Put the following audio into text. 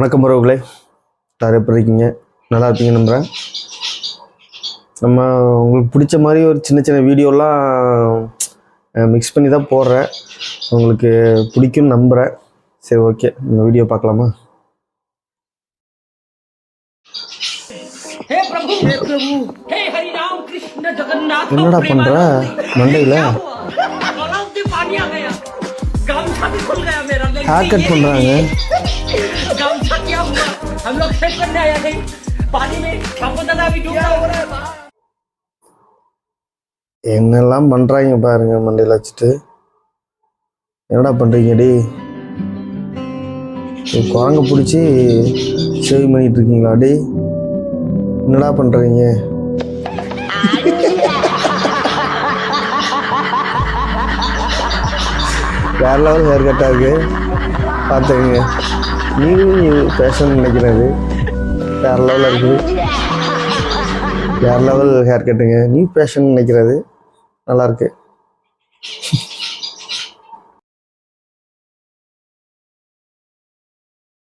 வணக்கம் உறவுகளே, எல்லாரும் எப்படி இருக்கீங்க? நல்லா இருப்பீங்க நம்புகிறேன். நம்ம உங்களுக்கு பிடிச்ச மாதிரி ஒரு சின்ன சின்ன வீடியோலாம் மிக்ஸ் பண்ணி தான் போடுறேன். உங்களுக்கு பிடிக்கும்னு நம்புகிறேன். சரி, ஓகே, நம்ம வீடியோ பார்க்கலாமா? என்னடா பண்ணுற மண்டையில்? ஹேர் கட் பண்ணுறாங்க. என்னெல்லாம் பண்ணுறாங்க பாருங்க, மண்டையில் வச்சுட்டு. என்னடா பண்ணுறீங்க டி? குரங்க பிடிச்சி சேவ் பண்ணிட்டு இருக்கீங்களா டி? என்னடா பண்ணுறீங்க? வேற லெவல் ஹேர் கட்டாக இருக்கு, பார்த்துக்கங்க. நீங்களும் ஃபேஷன் நினைக்கிறது வேற லெவலில் இருக்குது. வேற லெவல் ஹேர் கட்டுங்க, நியூ ஃபேஷன் நினைக்கிறது நல்லாயிருக்கு.